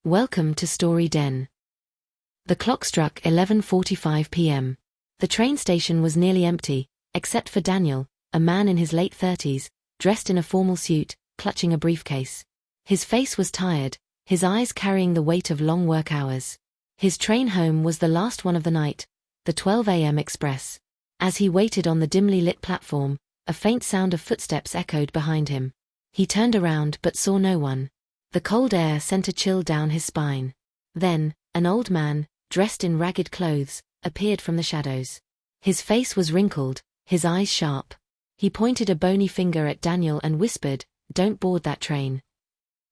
Welcome to Story Den. The clock struck 11:45 p.m. The train station was nearly empty, except for Daniel, a man in his late 30s, dressed in a formal suit, clutching a briefcase. His face was tired, his eyes carrying the weight of long work hours. His train home was the last one of the night, the 12 a.m. express. As he waited on the dimly lit platform, a faint sound of footsteps echoed behind him. He turned around but saw no one. The cold air sent a chill down his spine. Then, an old man, dressed in ragged clothes, appeared from the shadows. His face was wrinkled, his eyes sharp. He pointed a bony finger at Daniel and whispered, "Don't board that train."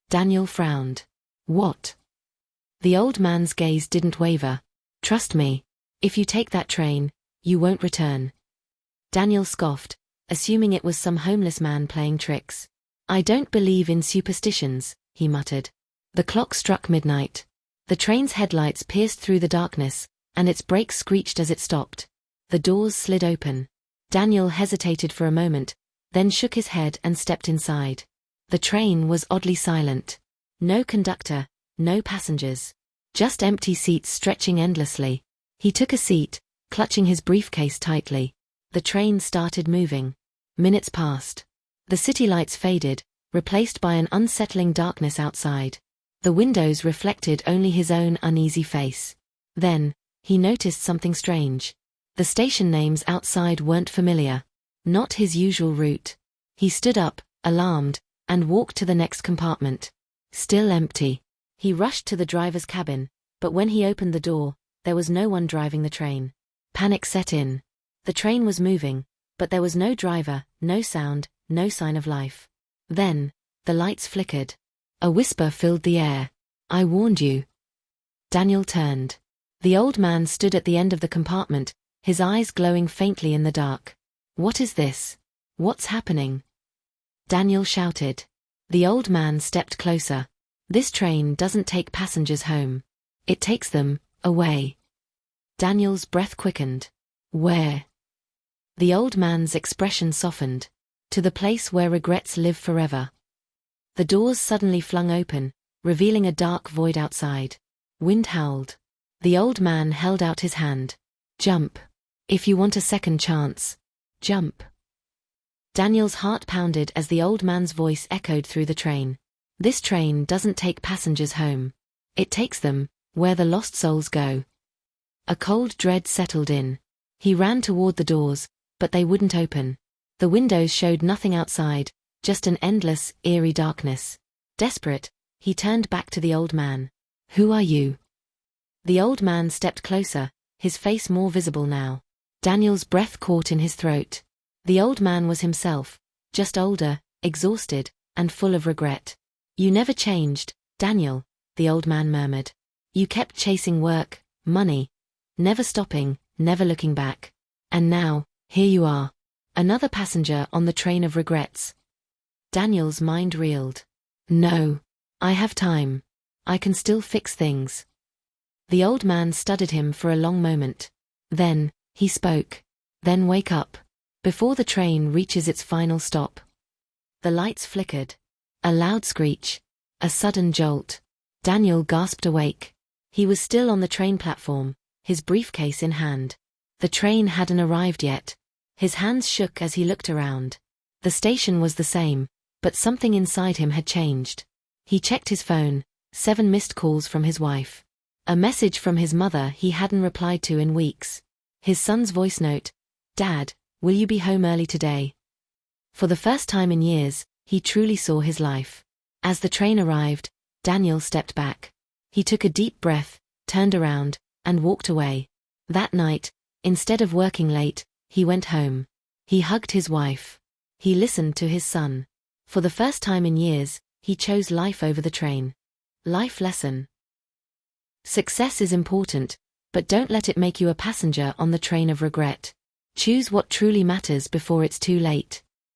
Daniel frowned. "What?" The old man's gaze didn't waver. "Trust me. If you take that train, you won't return." Daniel scoffed, assuming it was some homeless man playing tricks. "I don't believe in superstitions," he muttered. The clock struck midnight. The train's headlights pierced through the darkness, and its brakes screeched as it stopped. The doors slid open. Daniel hesitated for a moment, then shook his head and stepped inside. The train was oddly silent. No conductor, no passengers. Just empty seats stretching endlessly. He took a seat, clutching his briefcase tightly. The train started moving. Minutes passed. The city lights faded, replaced by an unsettling darkness outside. The windows reflected only his own uneasy face. Then, he noticed something strange. The station names outside weren't familiar. Not his usual route. He stood up, alarmed, and walked to the next compartment. Still empty. He rushed to the driver's cabin, but when he opened the door, there was no one driving the train. Panic set in. The train was moving, but there was no driver, no sound, no sign of life. Then, the lights flickered. A whisper filled the air. "I warned you." Daniel turned. The old man stood at the end of the compartment, his eyes glowing faintly in the dark. "What is this? What's happening?" Daniel shouted. The old man stepped closer. "This train doesn't take passengers home. It takes them away." Daniel's breath quickened. "Where?" The old man's expression softened. "To the place where regrets live forever." The doors suddenly flung open, revealing a dark void outside. Wind howled. The old man held out his hand. "Jump. If you want a second chance. Jump." Daniel's heart pounded as the old man's voice echoed through the train. "This train doesn't take passengers home. It takes them where the lost souls go." A cold dread settled in. He ran toward the doors, but they wouldn't open. The windows showed nothing outside, just an endless, eerie darkness. Desperate, he turned back to the old man. "Who are you?" The old man stepped closer, his face more visible now. Daniel's breath caught in his throat. The old man was himself, just older, exhausted, and full of regret. "You never changed, Daniel," the old man murmured. "You kept chasing work, money, never stopping, never looking back. And now, here you are. Another passenger on the train of regrets." Daniel's mind reeled. "No. I have time. I can still fix things." The old man studied him for a long moment. Then, he spoke. "Then wake up. Before the train reaches its final stop." The lights flickered. A loud screech. A sudden jolt. Daniel gasped awake. He was still on the train platform, his briefcase in hand. The train hadn't arrived yet. His hands shook as he looked around. The station was the same, but something inside him had changed. He checked his phone, 7 missed calls from his wife. A message from his mother he hadn't replied to in weeks. His son's voice note, "Dad, will you be home early today?" For the first time in years, he truly saw his life. As the train arrived, Daniel stepped back. He took a deep breath, turned around, and walked away. That night, instead of working late, he went home. He hugged his wife. He listened to his son. For the first time in years, he chose life over the train. Life lesson. Success is important, but don't let it make you a passenger on the train of regret. Choose what truly matters before it's too late.